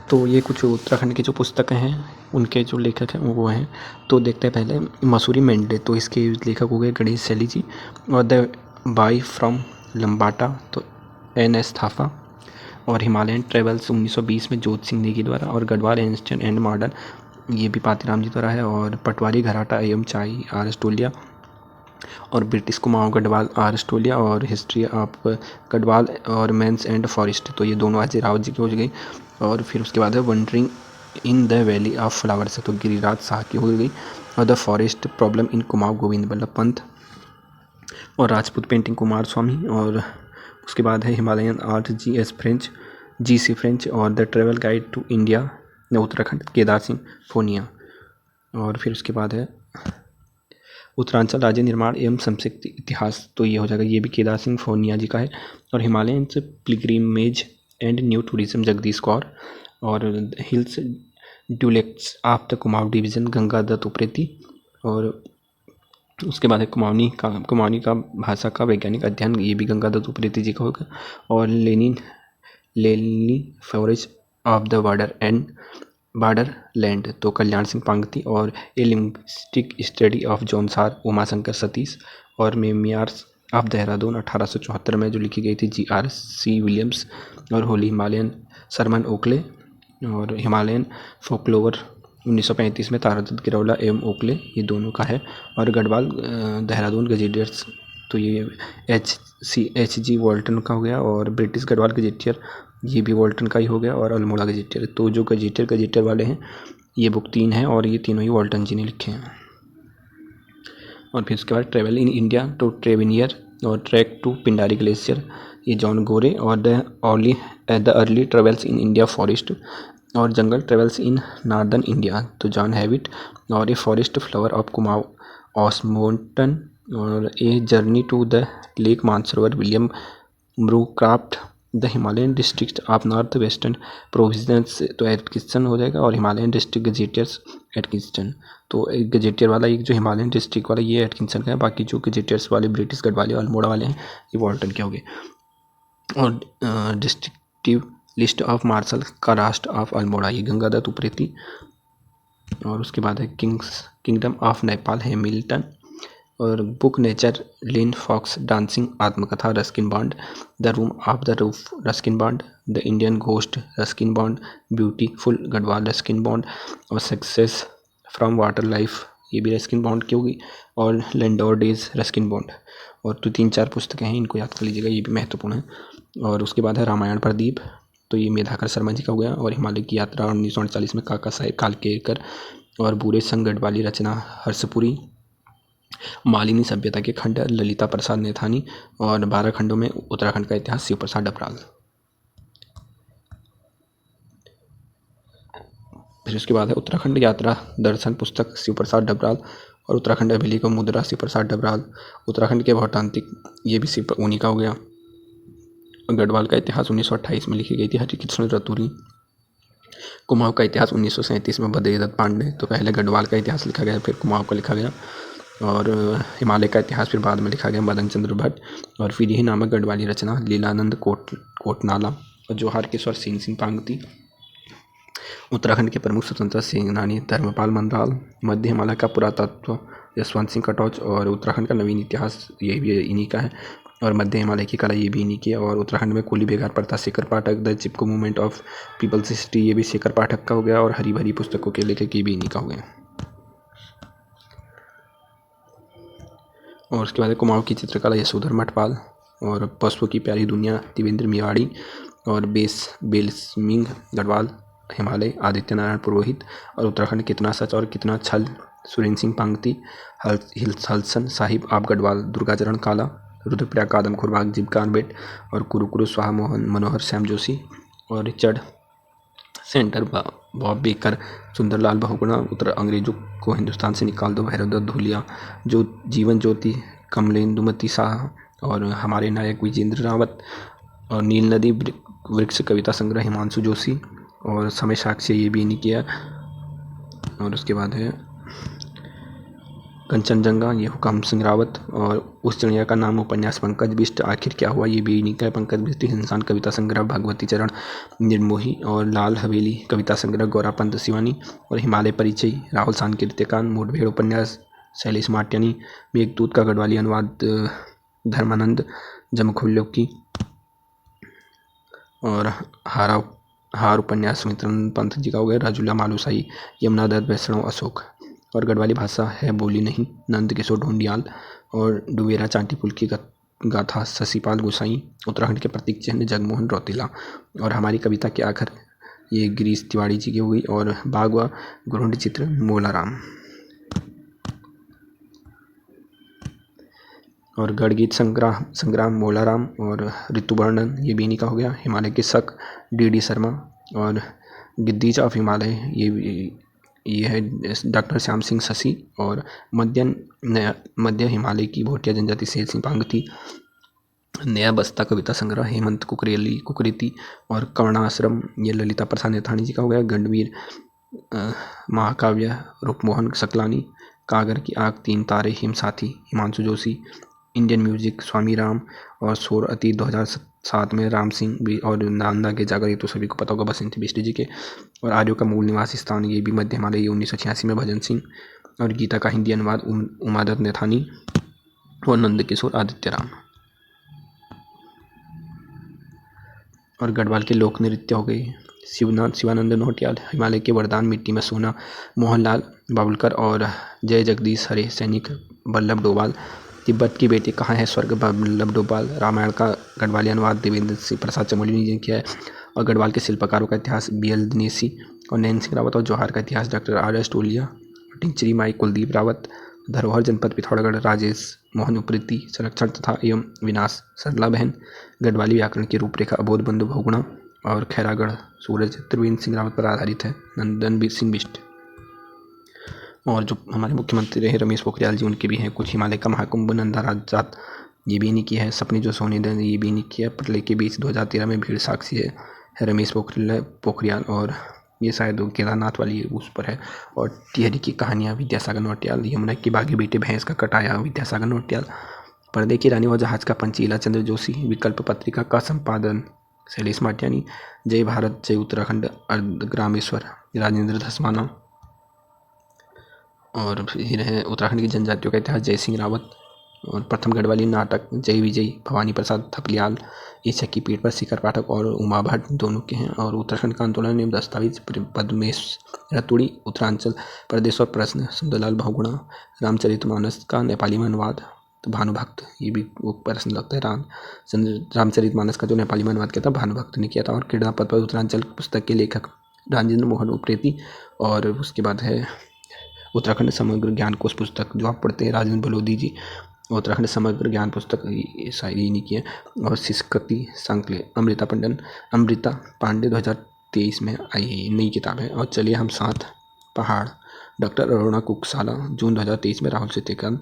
तो ये कुछ उत्तराखंड की जो पुस्तकें हैं उनके जो लेखक हैं वो हैं। तो देखते हैं पहले मसूरी मेंढे, तो इसके लेखक हो गए गणेश शैली जी। और द बाई फ्रॉम लम्बाटा तो एन.एस. थापा। और हिमालयन ट्रेवल्स 1920 में जोत सिंह नेगी द्वारा। और गढ़वाल एंशिएंट एंड मॉडर्न ये भी पातीराम जी द्वारा है। और पटवारी घराटा एवं चाई आर स्टोलिया। और ब्रिटिश कुमाऊं गढ़वाल आर स्टोलिया। और हिस्ट्री ऑफ गढ़वाल और मेंस एंड फॉरेस्ट, तो ये दोनों अजय रावत जी की हो गई। और फिर उसके बाद है wandering in the valley of flowers, तो गिरिराज शाह की हो गई। और the forest problem in Kumaon Govind Ballabh Pant. और राजपूत पेंटिंग कुमार स्वामी। और उसके बाद है Himalayan art J C French. और the travel guide to India Uttarakhand Kedar Singh Phonia. और फिर उसके बाद है उत्तरांचल राज्य निर्माण एवं संक्षिप्त इतिहास, तो ये हो जाएगा, ये भी केदार सिंह फोनिया जी का है। और Himalayan pilgrimage and new tourism Jagdish Kaur. और hills dialects of the Kumaon division Ganga Datt Upreti. और उसके बाद है कुमाऊनी का भाषा का वैज्ञानिक अध्ययन, ये भी गंगा दत्त उप्रेती जी का होगा। और लेनी forest of the border land, तो कल्याण सिंह पांगती। और a linguistic study of Jaunsar Umashankar Satish. और मेमियार्स ऑफ देहरादून 1874 में जो लिखी गई थी GRC विलियम्स। और होली हिमालयन सरमन ओकले। और हिमालयन फोकलोवर 1935 में तारादत्त गिरौला एवं ओकले, ये दोनों का है। और गढ़वाल देहरादून गजेटियर्स, तो ये H.G. वॉल्टन का हो गया। और ब्रिटिश गढ़वाल गजेटियर, ये भी वॉल्टन का ही हो गया। और अल्मोड़ा गजेटियर, तो जो गजेटियर वाले हैं ये बुक 3 हैं और ये तीनों ही वॉल्टन जी ने लिखे हैं। और फिर उसके बाद travel in India to Tavernier और ट्रैक टू पिंडारी ग्लेशियर, ये जॉन गोरे। और the early travels in India Forest. और jungle travels in northern India, तो जॉन हैविट। और a forest flower of Kumaon Osmaston. और a journey to the lake Mansarovar William Moorcroft. The Himalayan district of north western province, तो Atkinson हो जाएगा। और Himalayan district gazetteers Atkinson, तो एक gazetteer वाला एक जो हिमालयन डिस्ट्रिक्ट वाला ये एटकिंसन का है। बाकी जो गजेटियर्स वाले ब्रिटिश गढ़वाली और अल्मोड़ा वाले हैं ये वॉल्टन के हो गए। और डिस्ट्रिक्टिव लिस्ट ऑफ मार्शल का राष्ट्र ऑफ अल्मोड़ा, ये गंगा दत्त उप्रेती। और उसके बाद है किंगडम ऑफ नेपाल हैमिल्टन। और बुक नेचर लिन फॉक्स डांसिंग आत्मकथा Ruskin bond. The room of the roof Ruskin bond. The Indian ghost Ruskin bond. Beautiful Garhwal Ruskin bond. और सक्सेस फ्रॉम वाटर लाइफ, ये भी रस्किन बॉन्ड की होगी। और लैंडोर डेज रस्किन बॉन्ड। और तो 3-4 पुस्तकें हैं, इनको याद कर लीजिएगा, ये भी महत्वपूर्ण है। और उसके बाद है रामायण प्रदीप, तो ये मेधाकर शर्मा जी का हो गया। और हिमालय की यात्रा 1948 में काका साहेब कालकेकर। और बूढ़े संग गढ़वाली रचना हर्षपुरी। मालिनी सभ्यता के खंड ललिता प्रसाद नेथानी। और 12 खंडों में उत्तराखंड का इतिहास शिव प्रसाद डबराल। फिर उसके बाद है उत्तराखंड यात्रा दर्शन पुस्तक शिव प्रसाद डबराल। और उत्तराखंड अभिलेख मुद्रा शिव प्रसाद डबराल। उत्तराखंड के भौतांत्रिक, ये भी शिव उन्हीं का हो गया। गढ़वाल का इतिहास 1928 में लिखी गई थी हरिकृष्ण रतूरी। कुमाऊं का इतिहास 1937 में भद्रदत्त पांडे, तो पहले गढ़वाल का इतिहास लिखा गया फिर कुमाऊं का लिखा गया। और हिमालय का इतिहास फिर बाद में लिखा गया मदन चंद्र भट्ट। और फिर यही नामक गढ़वाली रचना लीलानंद कोटनाला। और जोहार सिंह पांगती। उत्तराखंड के प्रमुख स्वतंत्रता सेनानी धर्मपाल मंदराल। मध्य हिमालय का पुरातत्व यशवंत सिंह कटौच। और उत्तराखंड का नवीन इतिहास ये भी इन्हीं का है। और मध्य हिमालय की कला ये भी इन्हीं की है। और उत्तराखंड में कुली बेगार प्रथा Shekhar Pathak. The Chipko movement of peoples history, ये भी शेखर पाठक का हो गया। और हरी भरी पुस्तकों के लेखक ये भी इन्हीं का हो गया। और उसके बाद कुमाऊं की चित्रकला यशोधर मठपाल। और पशुओं की प्यारी दुनिया देवेंद्र मेवाड़ी। और बेलस्मिंग गढ़वाल हिमालय आदित्य नारायण पुरोहित। और उत्तराखंड कितना सच और कितना छल सुरेंद्र सिंह पांगती। हलसन साहिब आप गढ़वाल दुर्गाचरण काला। रुद्रप्रयाग कादम खुरबाग जीव कार्बेट। और कुरुकुरु स्वाहा मोहन मनोहर श्याम जोशी। और Richard center Bob Baker Sunderlal Bahuguna. उत्तर अंग्रेजों को हिंदुस्तान से निकाल दो भैरवदत्त धूलिया। जो जीवन ज्योति कमलेंदुमती शाह। और हमारे नायक विजेंद्र रावत। और नील नदी वृक्ष कविता संग्रह हिमांशु जोशी। और समय साक्ष्य ये भी नहीं किया। और उसके बाद है कंचनजंगा ये हुकाम सिंह रावत। और उस चिड़िया का नाम उपन्यास पंकज बिष्ट। आखिर क्या हुआ ये भी नहीं है। पंकज बिष्ट इंसान कविता संग्रह भगवती चरण निर्मोही। और लाल हवेली कविता संग्रह गौरापंत सिवानी। और हिमालय परिचय राहुल सांकृत्यकान। मुठभेड़ उपन्यास शैलेश माट्यानी। मेघदूत का गढ़वाली अनुवाद धर्मानंद जमखोल्यों। और हार उपन्यास सुमित्रन पंत जी का हो गया। राजूला मालूसाई यमुना दत्त वैष्णव अशोक। और गढ़वाली भाषा है बोली नहीं नंद किशोर ढूंढियाल। और डुबेरा चांटी पुल की गाथा शशिपाल गोसाई। उत्तराखंड के प्रतीक चिन्ह जगमोहन रौतेला। और हमारी कविता के आखिर ये गिरीश तिवारी जी की हुई। और बाग व गुरुंड चित्र मोलाराम। और गढ़गीत संग्राम मोलाराम। और ऋतु वर्णन ये बेनी का हो गया। हिमालय के शक डी शर्मा। और गिद्दीज ऑफ हिमालय ये है डॉक्टर श्याम सिंह शशि। और मध्य हिमालय की भोटिया जनजाति शेर सिंह पांगती। नया बस्ता कविता संग्रह हेमंत कुकरेती। और कर्णाश्रम ये ललिता प्रसाद नेथानी जी का हो गया। गंडवीर महाकाव्य रूपमोहन सकलानी। कागर की आग तीन तारे हिमसाथी हिमांशु जोशी। इंडियन म्यूजिक स्वामी राम। और शोर अतीत 2007 में राम सिंह भी। और नांदा के जागर ये तो सभी को पता होगा बसंती बिष्ट जी के। और आर्यों का मूल निवास स्थान ये भी मध्य हिमालय 1986 में भजन सिंह। और गीता का हिंदी अनुवाद उमादत्त नेथानी। और नंद किशोर आदित्य राम। और गढ़वाल के लोक नृत्य हो गए शिवानंद नौटियाल। हिमालय के वरदान मिट्टी में सोना मोहनलाल बाबुलकर। और जय जगदीश हरे सैनिक वल्लभ डोभाल। तिब्बत की बेटी कहाँ है स्वर्ग वल्लभ डोभाल। रामायण का गढ़वाली अनुवाद देवेंद्र सिंह प्रसाद चमोली ने किया है। और गढ़वाल के शिल्पकारों का इतिहास BL दिनेशी। और नैन सिंह रावत। और जौहार का इतिहास डॉक्टर RS टोलिया। टिंचरी माई कुलदीप रावत। धरोहर जनपद पिथौरागढ़ राजेश मोहन उप्रेती। संरक्षण तथा एवं विनाश सरला बहन। गढ़वाली व्याकरण की रूपरेखा अबोध बंधु बहुगुणा। और खैरागढ़ सूरज त्रिवेंद्र सिंह रावत पर आधारित है नंदन सिंह बिष्ट। और जो हमारे मुख्यमंत्री रहे रमेश पोखरियाल जी उनके भी हैं कुछ। हिमालय का महाकुंभ नंदा राजजात ये भी नहीं किया है। सपने जो सोने दें ये भी नहीं किया। प्रलय के बीच 2013 में भीड़ साक्षी है रमेश पोखरियाल। और ये शायद केदारनाथ वाली उस पर है। और टिहरी की कहानियाँ विद्यासागर नौटियाल। यमुना की बागी बेटे भैंस का कटाया विद्यासागर नौटियाल। पर्दे की रानी और जहाज का पंचीला चंद्र जोशी। विकल्प पत्रिका का संपादन शैलेश माट्यानी। जय भारत जय उत्तराखंड अर्धग्रामेश्वर राजेंद्र धस्माना। और फिर है उत्तराखंड की जनजातियों का इतिहास जय सिंह रावत। और प्रथम गढ़वाली नाटक जय विजय भवानी प्रसाद थपलियाल। ईशा की पीठ पर शिखर पाठक और उमा भट्ट दोनों के हैं। और उत्तराखंड का आंदोलन एवं दस्तावेज पद्मेश रतुड़ी। उत्तरांचल प्रदेश और प्रश्न सुंदरलाल बहुगुणा। रामचरितमानस का नेपाली में अनुवाद तो भानुभक्त ये भी वो प्रश्न लगता है। रामचरितमानस का जो नेपाली में अनुवाद किया था भानुभक्त ने किया था। और क्रीड़ा पद पर उत्तरांचल पुस्तक के लेखक राजेंद्र मोहन उप्रेती। और उसके बाद है उत्तराखंड समग्र ज्ञान कोश पुस्तक जो आप पढ़ते हैं राजेंद्र बलोदी जी। उत्तराखंड समग्र ज्ञान पुस्तक शायरी नहीं की है। और शिष्कति संकले अमृता पांडे 2023 में आई है नई किताब है। और चलिए हम साथ पहाड़ डॉक्टर अरुणा कुकसाला जून 2023 में राहुल से पर्यटन